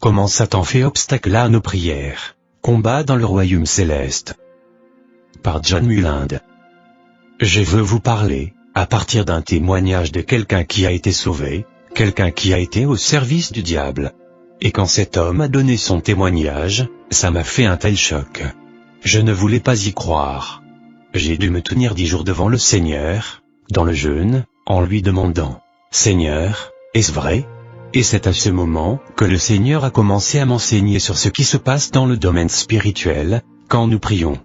Comment Satan fait obstacle à nos prières. Combat dans le royaume céleste. Par John Mullinde. Je veux vous parler, à partir d'un témoignage de quelqu'un qui a été sauvé, quelqu'un qui a été au service du diable. Et quand cet homme a donné son témoignage, ça m'a fait un tel choc. Je ne voulais pas y croire. J'ai dû me tenir 10 jours devant le Seigneur, dans le jeûne, en lui demandant, « Seigneur, est-ce vrai ?» Et c'est à ce moment que le Seigneur a commencé à m'enseigner sur ce qui se passe dans le domaine spirituel, quand nous prions.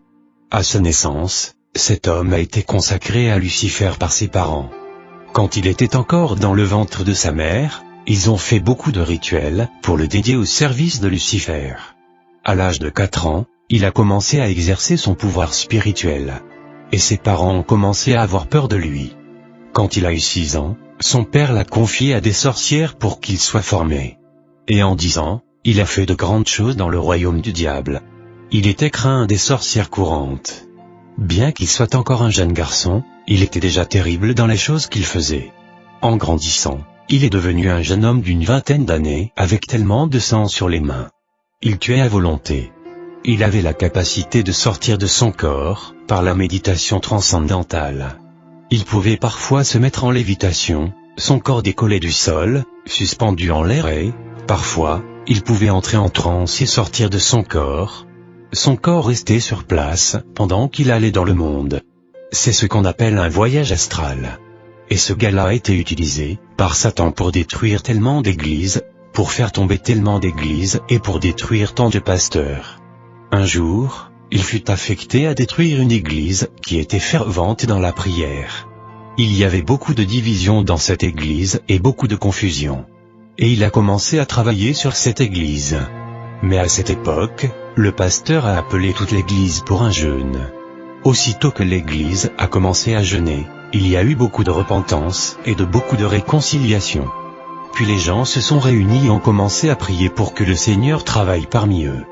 À sa naissance, cet homme a été consacré à Lucifer par ses parents. Quand il était encore dans le ventre de sa mère, ils ont fait beaucoup de rituels pour le dédier au service de Lucifer. À l'âge de 4 ans, il a commencé à exercer son pouvoir spirituel. Et ses parents ont commencé à avoir peur de lui. Quand il a eu 6 ans, son père l'a confié à des sorcières pour qu'il soit formé. Et en 10 ans, il a fait de grandes choses dans le royaume du diable. Il était craint des sorcières courantes. Bien qu'il soit encore un jeune garçon, il était déjà terrible dans les choses qu'il faisait. En grandissant, il est devenu un jeune homme d'une 20aine d'années avec tellement de sang sur les mains. Il tuait à volonté. Il avait la capacité de sortir de son corps, par la méditation transcendantale. Il pouvait parfois se mettre en lévitation, son corps décollé du sol, suspendu en l'air et, parfois, il pouvait entrer en transe et sortir de son corps. Son corps restait sur place, pendant qu'il allait dans le monde. C'est ce qu'on appelle un voyage astral. Et ce gars-là a été utilisé, par Satan pour détruire tellement d'églises, pour faire tomber tellement d'églises et pour détruire tant de pasteurs. Un jour, il fut affecté à détruire une église qui était fervente dans la prière. Il y avait beaucoup de divisions dans cette église et beaucoup de confusion. Et il a commencé à travailler sur cette église. Mais à cette époque, le pasteur a appelé toute l'église pour un jeûne. Aussitôt que l'église a commencé à jeûner, il y a eu beaucoup de repentance et de beaucoup de réconciliation. Puis les gens se sont réunis et ont commencé à prier pour que le Seigneur travaille parmi eux.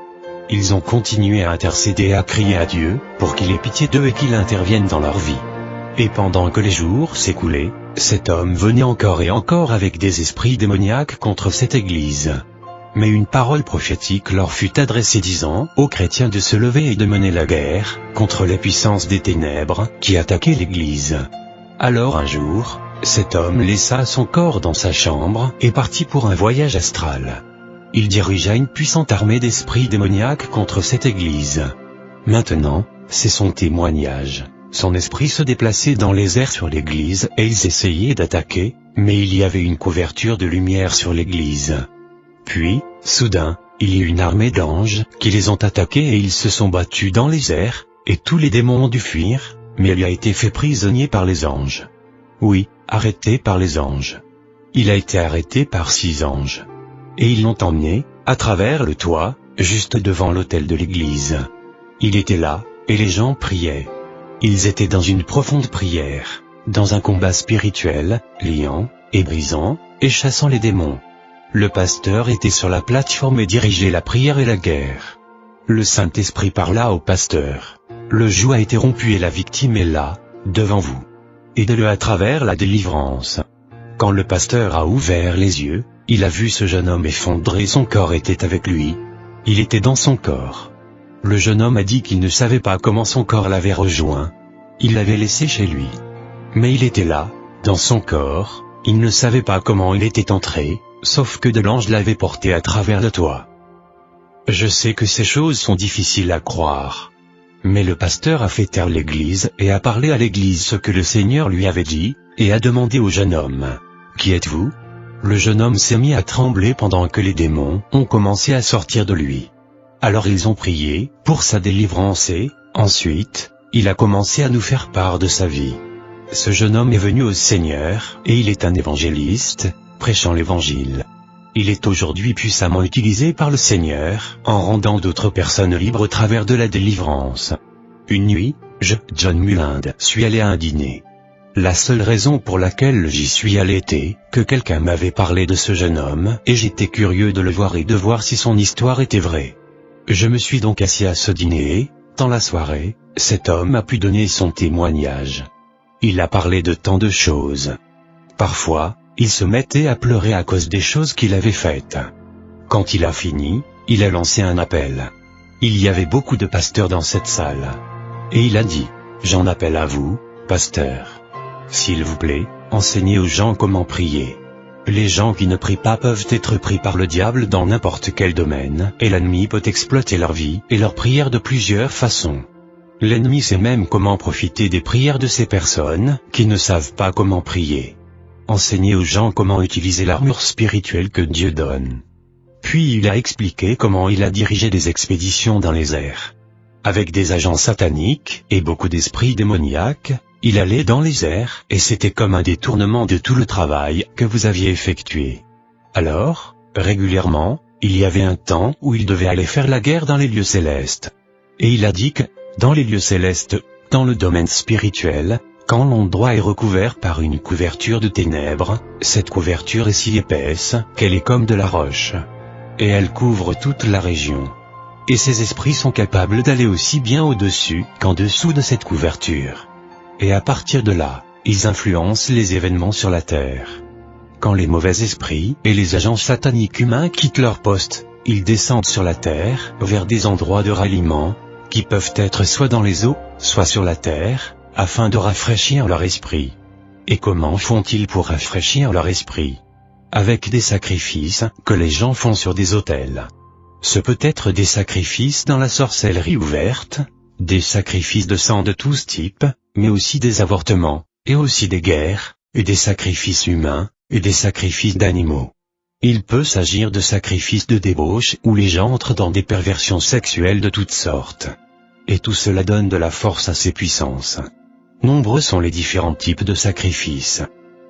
Ils ont continué à intercéder et à crier à Dieu, pour qu'il ait pitié d'eux et qu'il intervienne dans leur vie. Et pendant que les jours s'écoulaient, cet homme venait encore et encore avec des esprits démoniaques contre cette église. Mais une parole prophétique leur fut adressée disant aux chrétiens de se lever et de mener la guerre, contre les puissances des ténèbres, qui attaquaient l'église. Alors un jour, cet homme laissa son corps dans sa chambre, et partit pour un voyage astral. Il dirigea une puissante armée d'esprits démoniaques contre cette église. Maintenant, c'est son témoignage. Son esprit se déplaçait dans les airs sur l'église et ils essayaient d'attaquer, mais il y avait une couverture de lumière sur l'église. Puis, soudain, il y eut une armée d'anges qui les ont attaqués et ils se sont battus dans les airs, et tous les démons ont dû fuir, mais il a été fait prisonnier par les anges. Oui, arrêté par les anges. Il a été arrêté par 6 anges. Et ils l'ont emmené, à travers le toit, juste devant l'autel de l'église. Il était là, et les gens priaient. Ils étaient dans une profonde prière, dans un combat spirituel, liant, et brisant, et chassant les démons. Le pasteur était sur la plateforme et dirigeait la prière et la guerre. Le Saint-Esprit parla au pasteur. Le joug a été rompu et la victime est là, devant vous. Aidez-le à travers la délivrance. Quand le pasteur a ouvert les yeux, il a vu ce jeune homme effondré, son corps était avec lui. Il était dans son corps. Le jeune homme a dit qu'il ne savait pas comment son corps l'avait rejoint. Il l'avait laissé chez lui. Mais il était là, dans son corps, il ne savait pas comment il était entré, sauf que de l'ange l'avait porté à travers le toit. Je sais que ces choses sont difficiles à croire. Mais le pasteur a fait taire l'église et a parlé à l'église ce que le Seigneur lui avait dit, et a demandé au jeune homme, « Qui êtes-vous » Le jeune homme s'est mis à trembler pendant que les démons ont commencé à sortir de lui. Alors ils ont prié pour sa délivrance et, ensuite, il a commencé à nous faire part de sa vie. Ce jeune homme est venu au Seigneur, et il est un évangéliste, prêchant l'évangile. Il est aujourd'hui puissamment utilisé par le Seigneur, en rendant d'autres personnes libres au travers de la délivrance. Une nuit, John Mullinde, suis allé à un dîner. La seule raison pour laquelle j'y suis allé était que quelqu'un m'avait parlé de ce jeune homme et j'étais curieux de le voir et de voir si son histoire était vraie. Je me suis donc assis à ce dîner et, dans la soirée, cet homme a pu donner son témoignage. Il a parlé de tant de choses. Parfois, il se mettait à pleurer à cause des choses qu'il avait faites. Quand il a fini, il a lancé un appel. Il y avait beaucoup de pasteurs dans cette salle. Et il a dit, « J'en appelle à vous, pasteurs. S'il vous plaît, enseignez aux gens comment prier. Les gens qui ne prient pas peuvent être pris par le diable dans n'importe quel domaine, et l'ennemi peut exploiter leur vie et leurs prières de plusieurs façons. L'ennemi sait même comment profiter des prières de ces personnes qui ne savent pas comment prier. Enseignez aux gens comment utiliser l'armure spirituelle que Dieu donne. » Puis il a expliqué comment il a dirigé des expéditions dans les airs. Avec des agents sataniques et beaucoup d'esprits démoniaques, il allait dans les airs et c'était comme un détournement de tout le travail que vous aviez effectué. Alors, régulièrement, il y avait un temps où il devait aller faire la guerre dans les lieux célestes. Et il a dit que, dans les lieux célestes, dans le domaine spirituel, quand l'endroit est recouvert par une couverture de ténèbres, cette couverture est si épaisse qu'elle est comme de la roche. Et elle couvre toute la région. Et ces esprits sont capables d'aller aussi bien au-dessus qu'en dessous de cette couverture. Et à partir de là, ils influencent les événements sur la terre. Quand les mauvais esprits et les agents sataniques humains quittent leur poste, ils descendent sur la terre vers des endroits de ralliement, qui peuvent être soit dans les eaux, soit sur la terre, afin de rafraîchir leur esprit. Et comment font-ils pour rafraîchir leur esprit? Avec des sacrifices que les gens font sur des autels. Ce peut être des sacrifices dans la sorcellerie ouverte, des sacrifices de sang de tous types, mais aussi des avortements, et aussi des guerres, et des sacrifices humains, et des sacrifices d'animaux. Il peut s'agir de sacrifices de débauche où les gens entrent dans des perversions sexuelles de toutes sortes. Et tout cela donne de la force à ces puissances. Nombreux sont les différents types de sacrifices.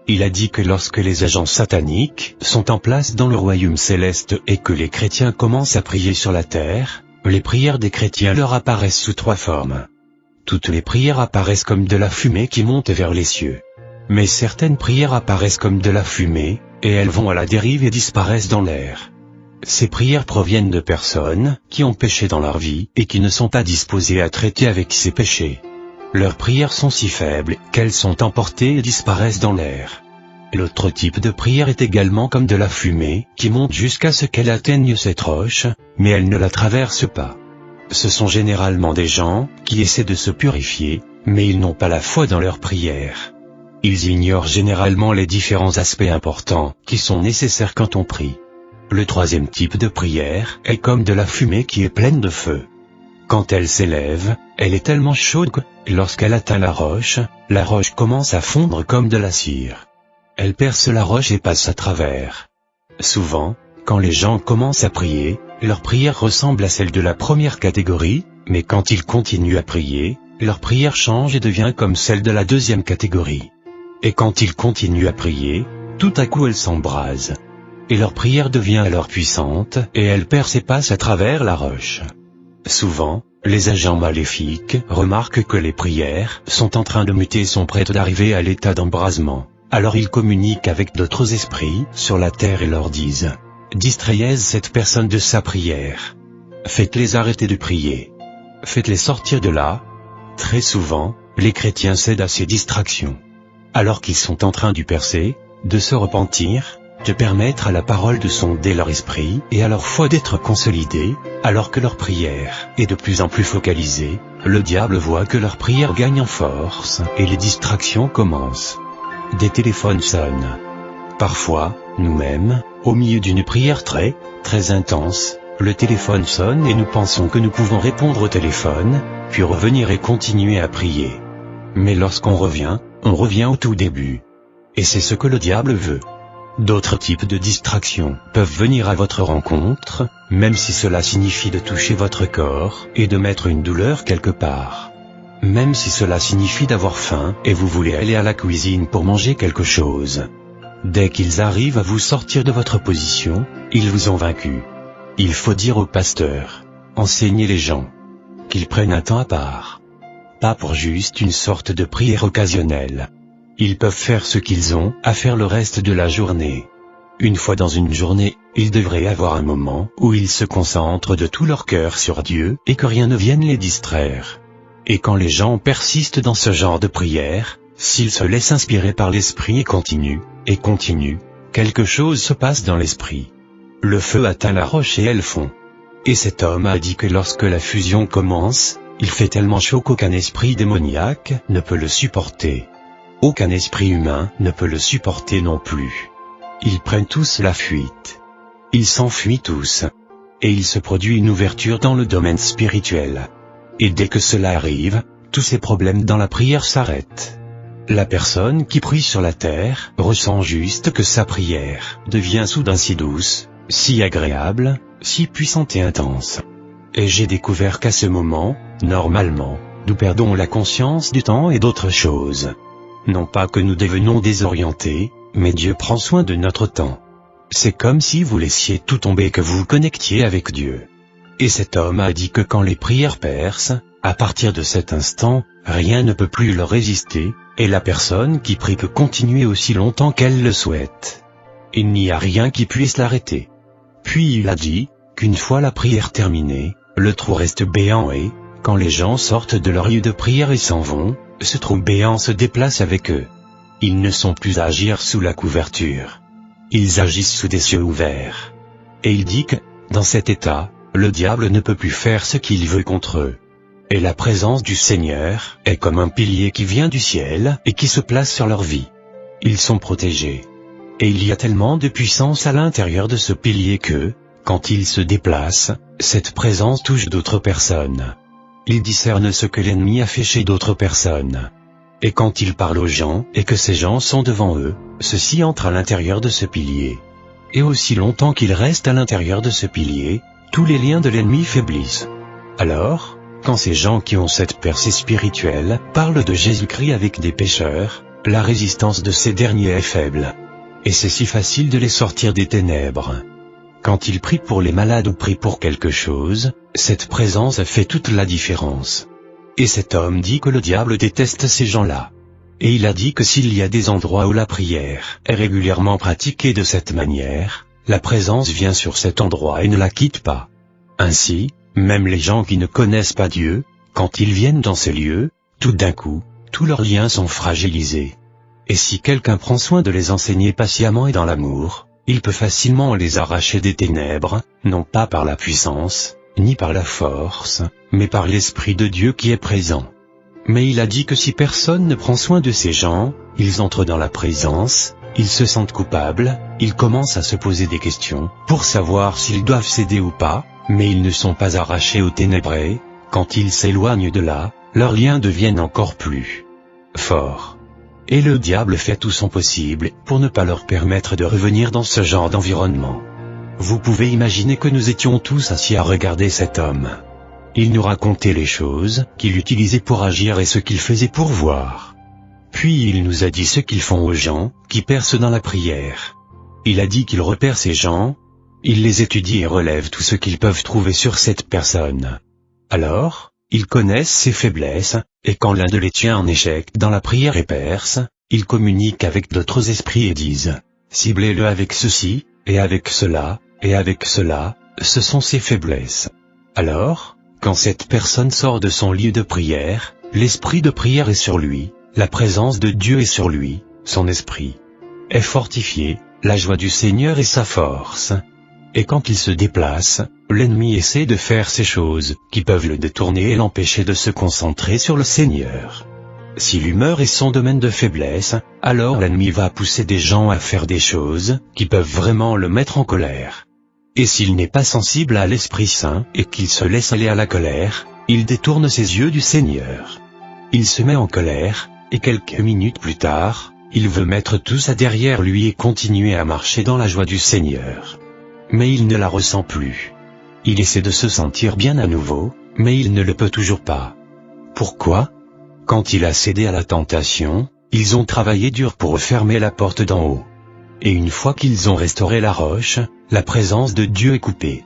Il a dit que lorsque les agents sataniques sont en place dans le royaume céleste et que les chrétiens commencent à prier sur la terre, les prières des chrétiens leur apparaissent sous 3 formes. Toutes les prières apparaissent comme de la fumée qui monte vers les cieux. Mais certaines prières apparaissent comme de la fumée, et elles vont à la dérive et disparaissent dans l'air. Ces prières proviennent de personnes qui ont péché dans leur vie et qui ne sont pas disposées à traiter avec ces péchés. Leurs prières sont si faibles qu'elles sont emportées et disparaissent dans l'air. L'autre type de prière est également comme de la fumée, qui monte jusqu'à ce qu'elle atteigne cette roche, mais elle ne la traverse pas. Ce sont généralement des gens qui essaient de se purifier, mais ils n'ont pas la foi dans leurs prières. Ils ignorent généralement les différents aspects importants qui sont nécessaires quand on prie. Le troisième type de prière est comme de la fumée qui est pleine de feu. Quand elle s'élève, elle est tellement chaude que, lorsqu'elle atteint la roche commence à fondre comme de la cire. Elle perce la roche et passe à travers. Souvent, quand les gens commencent à prier, leur prière ressemble à celle de la première catégorie, mais quand ils continuent à prier, leur prière change et devient comme celle de la deuxième catégorie. Et quand ils continuent à prier, tout à coup elle s'embrase. Et leur prière devient alors puissante, et elle perce et passe à travers la roche. Souvent, les agents maléfiques remarquent que les prières sont en train de muter et sont prêtes d'arriver à l'état d'embrasement. Alors ils communiquent avec d'autres esprits sur la terre et leur disent « Distrayez cette personne de sa prière. Faites-les arrêter de prier. Faites-les sortir de là. » Très souvent, les chrétiens cèdent à ces distractions. Alors qu'ils sont en train de percer, de se repentir, de permettre à la parole de sonder leur esprit et à leur foi d'être consolidée, alors que leur prière est de plus en plus focalisée, le diable voit que leur prière gagne en force et les distractions commencent. Des téléphones sonnent. Parfois, nous-mêmes, au milieu d'une prière très intense, le téléphone sonne et nous pensons que nous pouvons répondre au téléphone, puis revenir et continuer à prier. Mais lorsqu'on revient, on revient au tout début. Et c'est ce que le diable veut. D'autres types de distractions peuvent venir à votre rencontre, même si cela signifie de toucher votre corps et de mettre une douleur quelque part. Même si cela signifie d'avoir faim et vous voulez aller à la cuisine pour manger quelque chose. Dès qu'ils arrivent à vous sortir de votre position, ils vous ont vaincu. Il faut dire au pasteur, enseignez les gens, qu'ils prennent un temps à part. Pas pour juste une sorte de prière occasionnelle. Ils peuvent faire ce qu'ils ont à faire le reste de la journée. Une fois dans une journée, ils devraient avoir un moment où ils se concentrent de tout leur cœur sur Dieu et que rien ne vienne les distraire. Et quand les gens persistent dans ce genre de prière, s'ils se laissent inspirer par l'esprit et continuent, quelque chose se passe dans l'esprit. le feu atteint la roche et elle fond. Et cet homme a dit que lorsque la fusion commence, il fait tellement chaud qu'aucun esprit démoniaque ne peut le supporter. Aucun esprit humain ne peut le supporter non plus. Ils prennent tous la fuite. Ils s'enfuient tous. Et il se produit une ouverture dans le domaine spirituel. Et dès que cela arrive, tous ces problèmes dans la prière s'arrêtent. La personne qui prie sur la terre ressent juste que sa prière devient soudain si douce, si agréable, si puissante et intense. Et j'ai découvert qu'à ce moment, normalement, nous perdons la conscience du temps et d'autres choses. Non pas que nous devenons désorientés, mais Dieu prend soin de notre temps. C'est comme si vous laissiez tout tomber et que vous vous connectiez avec Dieu. Et cet homme a dit que quand les prières percent, à partir de cet instant, rien ne peut plus leur résister, et la personne qui prie peut continuer aussi longtemps qu'elle le souhaite. Il n'y a rien qui puisse l'arrêter. Puis il a dit, qu'une fois la prière terminée, le trou reste béant et, quand les gens sortent de leur lieu de prière et s'en vont, ce trou béant se déplace avec eux. Ils ne sont plus à agir sous la couverture. Ils agissent sous des cieux ouverts. Et il dit que, dans cet état, le diable ne peut plus faire ce qu'il veut contre eux. Et la présence du Seigneur est comme un pilier qui vient du ciel et qui se place sur leur vie. Ils sont protégés. Et il y a tellement de puissance à l'intérieur de ce pilier que, quand il se déplace, cette présence touche d'autres personnes. Il discerne ce que l'ennemi a fait chez d'autres personnes. Et quand il parle aux gens et que ces gens sont devant eux, ceux-ci entrent à l'intérieur de ce pilier. Et aussi longtemps qu'il reste à l'intérieur de ce pilier, tous les liens de l'ennemi faiblissent. Alors, quand ces gens qui ont cette percée spirituelle parlent de Jésus-Christ avec des pécheurs, la résistance de ces derniers est faible. Et c'est si facile de les sortir des ténèbres. Quand ils prient pour les malades ou prient pour quelque chose, cette présence fait toute la différence. Et cet homme dit que le diable déteste ces gens-là. Et il a dit que s'il y a des endroits où la prière est régulièrement pratiquée de cette manière, la présence vient sur cet endroit et ne la quitte pas. Ainsi, même les gens qui ne connaissent pas Dieu, quand ils viennent dans ces lieux, tout d'un coup, tous leurs liens sont fragilisés. Et si quelqu'un prend soin de les enseigner patiemment et dans l'amour, il peut facilement les arracher des ténèbres, non pas par la puissance, ni par la force, mais par l'Esprit de Dieu qui est présent. Mais il a dit que si personne ne prend soin de ces gens, ils entrent dans la présence, ils se sentent coupables, ils commencent à se poser des questions, pour savoir s'ils doivent céder ou pas, mais ils ne sont pas arrachés aux ténèbres et, quand ils s'éloignent de là, leurs liens deviennent encore plus forts. Et le diable fait tout son possible pour ne pas leur permettre de revenir dans ce genre d'environnement. Vous pouvez imaginer que nous étions tous assis à regarder cet homme. Il nous racontait les choses qu'il utilisait pour agir et ce qu'il faisait pour voir. Puis il nous a dit ce qu'ils font aux gens qui percent dans la prière. Il a dit qu'il repère ces gens, il les étudie et relève tout ce qu'ils peuvent trouver sur cette personne. Alors, ils connaissent ses faiblesses, et quand l'un de les tient en échec dans la prière et perce, ils communiquent avec d'autres esprits et disent « Ciblez-le avec ceci, et avec cela, et avec cela, ce sont ses faiblesses. » Alors, quand cette personne sort de son lieu de prière, l'esprit de prière est sur lui, la présence de Dieu est sur lui, son esprit est fortifié, la joie du Seigneur est sa force. Et quand il se déplace, l'ennemi essaie de faire ces choses qui peuvent le détourner et l'empêcher de se concentrer sur le Seigneur. Si l'humeur est son domaine de faiblesse, alors l'ennemi va pousser des gens à faire des choses qui peuvent vraiment le mettre en colère. Et s'il n'est pas sensible à l'Esprit Saint et qu'il se laisse aller à la colère, il détourne ses yeux du Seigneur. Il se met en colère, et quelques minutes plus tard, il veut mettre tout ça derrière lui et continuer à marcher dans la joie du Seigneur. Mais il ne la ressent plus. Il essaie de se sentir bien à nouveau, mais il ne le peut toujours pas. Pourquoi ? Quand il a cédé à la tentation, ils ont travaillé dur pour refermer la porte d'en haut. Et une fois qu'ils ont restauré la roche, la présence de Dieu est coupée.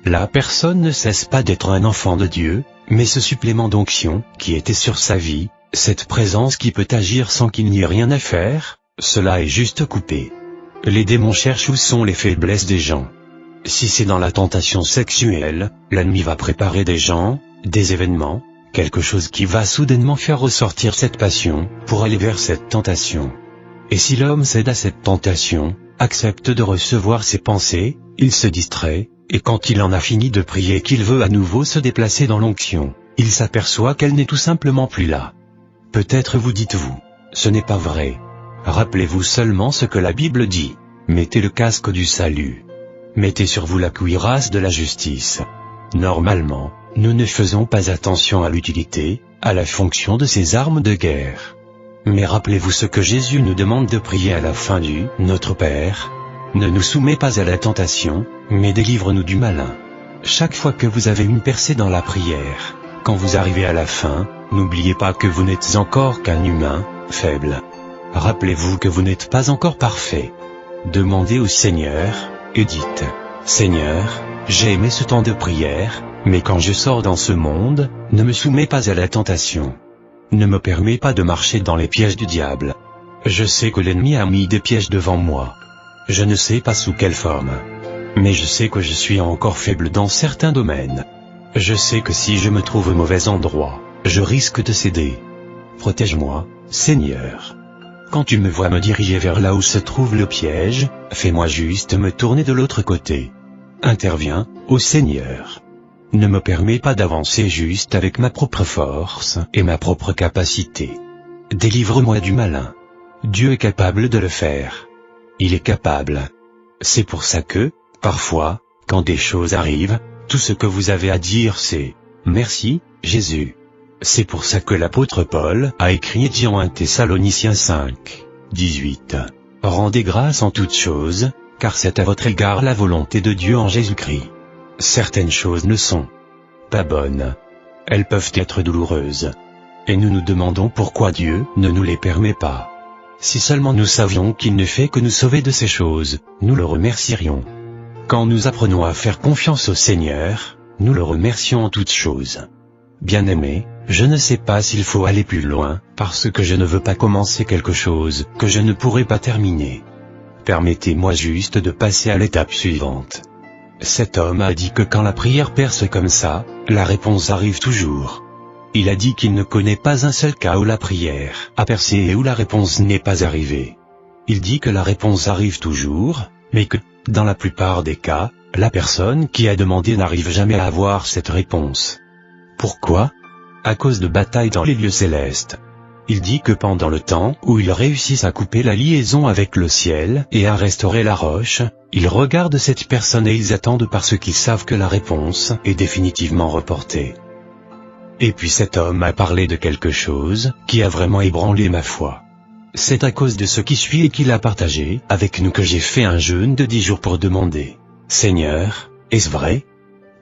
La personne ne cesse pas d'être un enfant de Dieu, mais ce supplément d'onction qui était sur sa vie, cette présence qui peut agir sans qu'il n'y ait rien à faire, cela est juste coupé. Les démons cherchent où sont les faiblesses des gens. Si c'est dans la tentation sexuelle, l'ennemi va préparer des gens, des événements, quelque chose qui va soudainement faire ressortir cette passion, pour aller vers cette tentation. Et si l'homme cède à cette tentation, accepte de recevoir ses pensées, il se distrait, et quand il en a fini de prier qu'il veut à nouveau se déplacer dans l'onction, il s'aperçoit qu'elle n'est tout simplement plus là. Peut-être vous dites-vous, ce n'est pas vrai. Rappelez-vous seulement ce que la Bible dit. Mettez le casque du salut. Mettez sur vous la cuirasse de la justice. Normalement, nous ne faisons pas attention à l'utilité, à la fonction de ces armes de guerre. Mais rappelez-vous ce que Jésus nous demande de prier à la fin du « Notre Père ». Ne nous soumets pas à la tentation, mais délivre-nous du malin. Chaque fois que vous avez une percée dans la prière, quand vous arrivez à la fin, n'oubliez pas que vous n'êtes encore qu'un humain, faible. Rappelez-vous que vous n'êtes pas encore parfait. Demandez au Seigneur, et dites, « Seigneur, j'ai aimé ce temps de prière, mais quand je sors dans ce monde, ne me soumets pas à la tentation. Ne me permets pas de marcher dans les pièges du diable. Je sais que l'ennemi a mis des pièges devant moi. Je ne sais pas sous quelle forme. Mais je sais que je suis encore faible dans certains domaines. Je sais que si je me trouve au mauvais endroit, je risque de céder. Protège-moi, Seigneur. Quand tu me vois me diriger vers là où se trouve le piège, fais-moi juste me tourner de l'autre côté. Interviens, ô Seigneur. Ne me permets pas d'avancer juste avec ma propre force et ma propre capacité. Délivre-moi du malin. Dieu est capable de le faire. Il est capable. C'est pour ça que, parfois, quand des choses arrivent, tout ce que vous avez à dire c'est « Merci, Jésus ». C'est pour ça que l'apôtre Paul a écrit dans 1 Thessaloniciens 5, 18. « Rendez grâce en toutes choses, car c'est à votre égard la volonté de Dieu en Jésus-Christ. » Certaines choses ne sont pas bonnes. Elles peuvent être douloureuses. Et nous nous demandons pourquoi Dieu ne nous les permet pas. Si seulement nous savions qu'il ne fait que nous sauver de ces choses, nous le remercierions. Quand nous apprenons à faire confiance au Seigneur, nous le remercions en toutes choses. Bien-aimé, je ne sais pas s'il faut aller plus loin, parce que je ne veux pas commencer quelque chose que je ne pourrai pas terminer. Permettez-moi juste de passer à l'étape suivante. Cet homme a dit que quand la prière perce comme ça, la réponse arrive toujours. Il a dit qu'il ne connaît pas un seul cas où la prière a percé et où la réponse n'est pas arrivée. Il dit que la réponse arrive toujours, mais que, dans la plupart des cas, la personne qui a demandé n'arrive jamais à avoir cette réponse. Pourquoi? À cause de batailles dans les lieux célestes. Il dit que pendant le temps où ils réussissent à couper la liaison avec le ciel et à restaurer la roche, ils regardent cette personne et ils attendent parce qu'ils savent que la réponse est définitivement reportée. Et puis cet homme a parlé de quelque chose qui a vraiment ébranlé ma foi. C'est à cause de ce qui suit et qu'il a partagé avec nous que j'ai fait un jeûne de 10 jours pour demander, « Seigneur, est-ce vrai?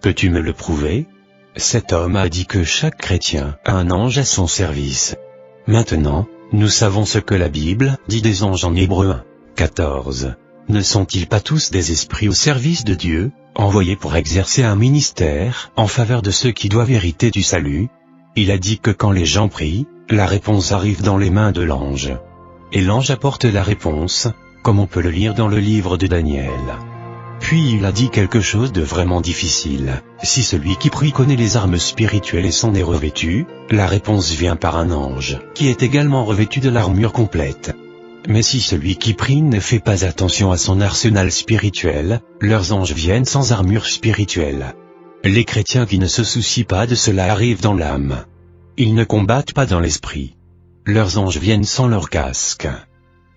Peux-tu me le prouver ?» Cet homme a dit que chaque chrétien a un ange à son service. Maintenant, nous savons ce que la Bible dit des anges en Hébreux 1, 14. Ne sont-ils pas tous des esprits au service de Dieu, envoyés pour exercer un ministère en faveur de ceux qui doivent hériter du salut? Il a dit que quand les gens prient, la réponse arrive dans les mains de l'ange. Et l'ange apporte la réponse, comme on peut le lire dans le livre de Daniel. Puis il a dit quelque chose de vraiment difficile. Si celui qui prie connaît les armes spirituelles et s'en est revêtu, la réponse vient par un ange, qui est également revêtu de l'armure complète. Mais si celui qui prie ne fait pas attention à son arsenal spirituel, leurs anges viennent sans armure spirituelle. Les chrétiens qui ne se soucient pas de cela arrivent dans l'âme. Ils ne combattent pas dans l'esprit. Leurs anges viennent sans leur casque.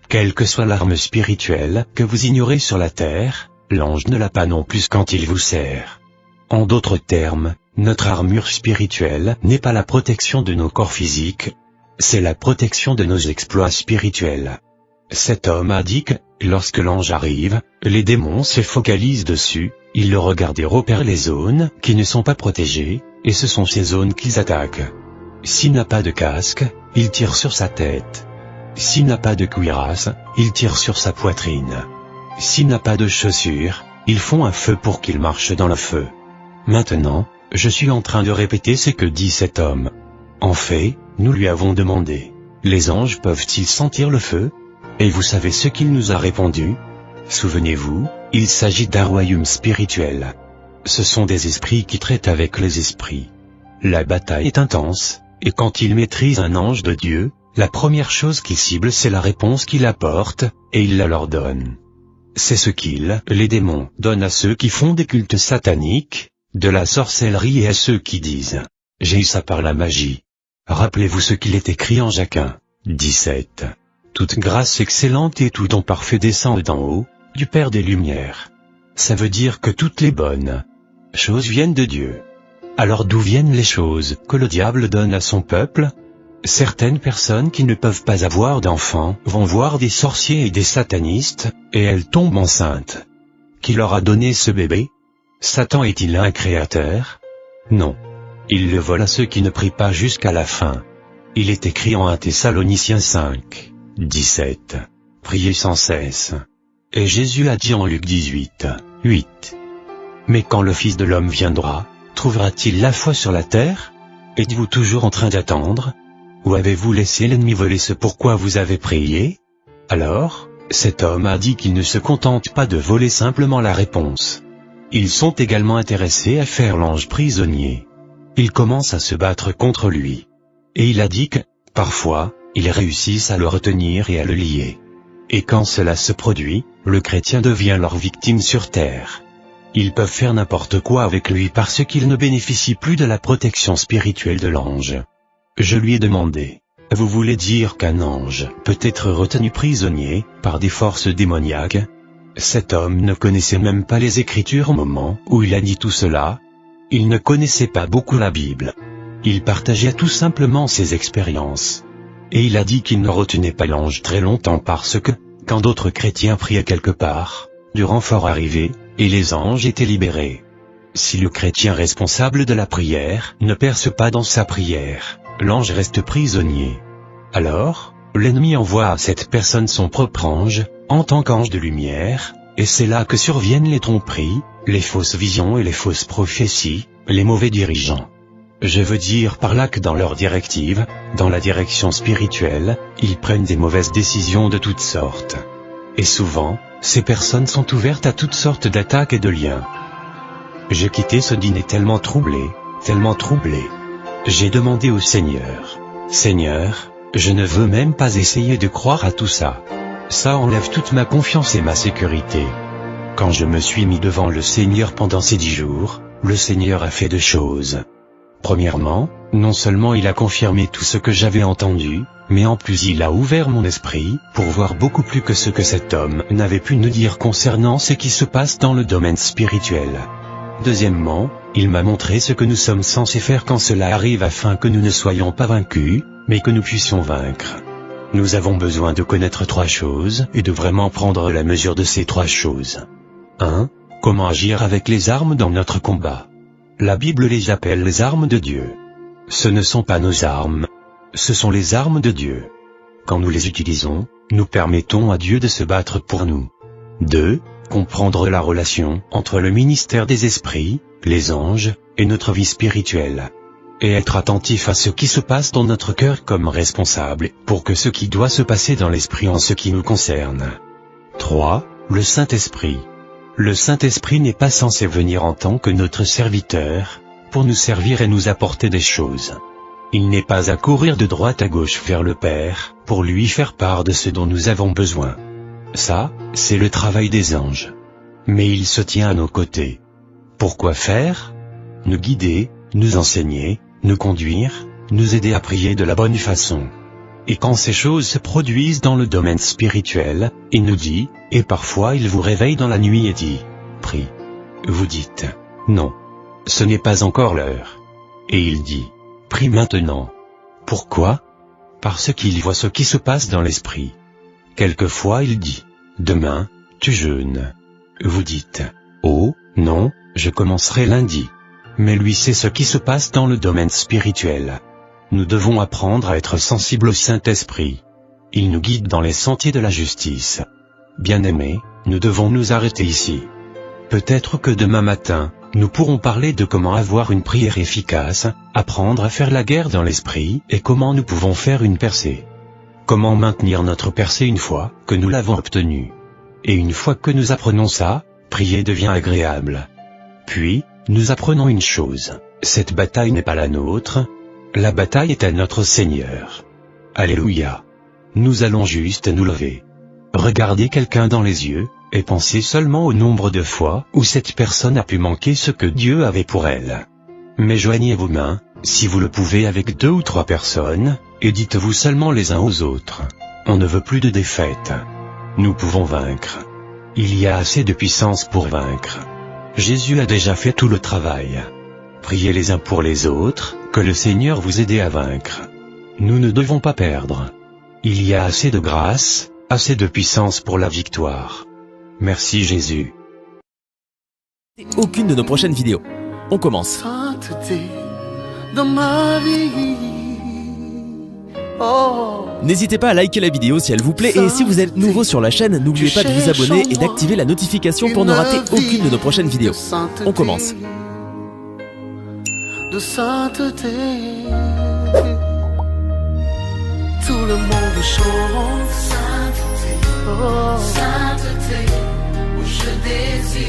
Quelle que soit l'arme spirituelle que vous ignorez sur la terre, l'ange ne l'a pas non plus quand il vous sert. En d'autres termes, notre armure spirituelle n'est pas la protection de nos corps physiques, c'est la protection de nos exploits spirituels. Cet homme a dit que, lorsque l'ange arrive, les démons se focalisent dessus, ils le regardent et repèrent les zones qui ne sont pas protégées, et ce sont ces zones qu'ils attaquent. S'il n'a pas de casque, il tire sur sa tête. S'il n'a pas de cuirasse, il tire sur sa poitrine. S'il n'a pas de chaussures, ils font un feu pour qu'il marche dans le feu. Maintenant, je suis en train de répéter ce que dit cet homme. En fait, nous lui avons demandé, les anges peuvent-ils sentir le feu? Et vous savez ce qu'il nous a répondu? Souvenez-vous, il s'agit d'un royaume spirituel. Ce sont des esprits qui traitent avec les esprits. La bataille est intense, et quand ils maîtrisent un ange de Dieu, la première chose qu'il cible c'est la réponse qu'il apporte, et il la leur donne. C'est ce qu'il, les démons, donnent à ceux qui font des cultes sataniques, de la sorcellerie et à ceux qui disent « J'ai eu ça par la magie ». Rappelez-vous ce qu'il est écrit en Jacques 1, 17. Toute grâce excellente et tout don parfait descend d'en haut, du Père des Lumières. Ça veut dire que toutes les bonnes choses viennent de Dieu. Alors d'où viennent les choses que le diable donne à son peuple? Certaines personnes qui ne peuvent pas avoir d'enfants vont voir des sorciers et des satanistes, et elles tombent enceintes. Qui leur a donné ce bébé? Satan est-il un créateur? Non. Il le vole à ceux qui ne prient pas jusqu'à la fin. Il est écrit en 1 Thessaloniciens 5, 17. Priez sans cesse. Et Jésus a dit en Luc 18, 8. Mais quand le Fils de l'homme viendra, trouvera-t-il la foi sur la terre? Êtes-vous toujours en train d'attendre? Ou avez-vous laissé l'ennemi voler ce pourquoi vous avez prié? Alors, cet homme a dit qu'il ne se contente pas de voler simplement la réponse. Ils sont également intéressés à faire l'ange prisonnier. Ils commencent à se battre contre lui. Et il a dit que, parfois, ils réussissent à le retenir et à le lier. Et quand cela se produit, le chrétien devient leur victime sur terre. Ils peuvent faire n'importe quoi avec lui parce qu'il ne bénéficie plus de la protection spirituelle de l'ange. Je lui ai demandé, vous voulez dire qu'un ange peut être retenu prisonnier par des forces démoniaques? Cet homme ne connaissait même pas les Écritures au moment où il a dit tout cela. Il ne connaissait pas beaucoup la Bible. Il partageait tout simplement ses expériences. Et il a dit qu'il ne retenait pas l'ange très longtemps parce que, quand d'autres chrétiens priaient quelque part, du renfort arrivait, et les anges étaient libérés. Si le chrétien responsable de la prière ne perce pas dans sa prière, l'ange reste prisonnier. Alors, l'ennemi envoie à cette personne son propre ange, en tant qu'ange de lumière, et c'est là que surviennent les tromperies, les fausses visions et les fausses prophéties, les mauvais dirigeants. Je veux dire par là que dans leur directive, dans la direction spirituelle, ils prennent des mauvaises décisions de toutes sortes. Et souvent, ces personnes sont ouvertes à toutes sortes d'attaques et de liens. J'ai quitté ce dîner tellement troublé. J'ai demandé au Seigneur, « Seigneur, je ne veux même pas essayer de croire à tout ça. Ça enlève toute ma confiance et ma sécurité. » Quand je me suis mis devant le Seigneur pendant ces 10 jours, le Seigneur a fait 2 choses. Premièrement, non seulement il a confirmé tout ce que j'avais entendu, mais en plus il a ouvert mon esprit, pour voir beaucoup plus que ce que cet homme n'avait pu nous dire concernant ce qui se passe dans le domaine spirituel. Deuxièmement, il m'a montré ce que nous sommes censés faire quand cela arrive afin que nous ne soyons pas vaincus, mais que nous puissions vaincre. Nous avons besoin de connaître 3 choses et de vraiment prendre la mesure de ces 3 choses. 1. Comment agir avec les armes dans notre combat. La Bible les appelle les armes de Dieu. Ce ne sont pas nos armes. Ce sont les armes de Dieu. Quand nous les utilisons, nous permettons à Dieu de se battre pour nous. 2. Comprendre la relation entre le ministère des esprits, les anges, et notre vie spirituelle. Et être attentif à ce qui se passe dans notre cœur comme responsable, pour que ce qui doit se passer dans l'esprit en ce qui nous concerne. 3. Le Saint-Esprit. Le Saint-Esprit n'est pas censé venir en tant que notre serviteur, pour nous servir et nous apporter des choses. Il n'est pas à courir de droite à gauche vers le Père, pour lui faire part de ce dont nous avons besoin. Ça, c'est le travail des anges. Mais il se tient à nos côtés. Pourquoi faire? Nous guider, nous enseigner, nous conduire, nous aider à prier de la bonne façon. Et quand ces choses se produisent dans le domaine spirituel, il nous dit, et parfois il vous réveille dans la nuit et dit, « Prie ». Vous dites, « Non, ce n'est pas encore l'heure ». Et il dit, « Prie maintenant ». Pourquoi? Parce qu'il voit ce qui se passe dans l'esprit. Quelquefois il dit, « Demain, tu jeûnes ». Vous dites, « Oh, non, je commencerai lundi ». Mais lui sait ce qui se passe dans le domaine spirituel. Nous devons apprendre à être sensibles au Saint-Esprit. Il nous guide dans les sentiers de la justice. Bien-aimés, nous devons nous arrêter ici. Peut-être que demain matin, nous pourrons parler de comment avoir une prière efficace, apprendre à faire la guerre dans l'esprit, et comment nous pouvons faire une percée. Comment maintenir notre percée une fois que nous l'avons obtenue. Et une fois que nous apprenons ça, prier devient agréable. Puis, nous apprenons une chose, cette bataille n'est pas la nôtre, la bataille est à notre Seigneur. Alléluia. Nous allons juste nous lever. Regardez quelqu'un dans les yeux, et pensez seulement au nombre de fois où cette personne a pu manquer ce que Dieu avait pour elle. Mais joignez vos mains, si vous le pouvez, avec 2 ou 3 personnes, et dites-vous seulement les uns aux autres: on ne veut plus de défaite. Nous pouvons vaincre. Il y a assez de puissance pour vaincre. Jésus a déjà fait tout le travail. Priez les uns pour les autres, que le Seigneur vous aide à vaincre. Nous ne devons pas perdre. Il y a assez de grâce, assez de puissance pour la victoire. Merci Jésus. Aucune de nos prochaines vidéos. On commence. Sainteté dans ma vie. Oh. N'hésitez pas à liker la vidéo si elle vous plaît, et si vous êtes nouveau sur la chaîne, n'oubliez pas de vous abonner et d'activer la notification pour ne rater aucune de nos prochaines vidéos. On commence. De sainteté, tout le monde chante sainteté, oh. Sainteté, où je désire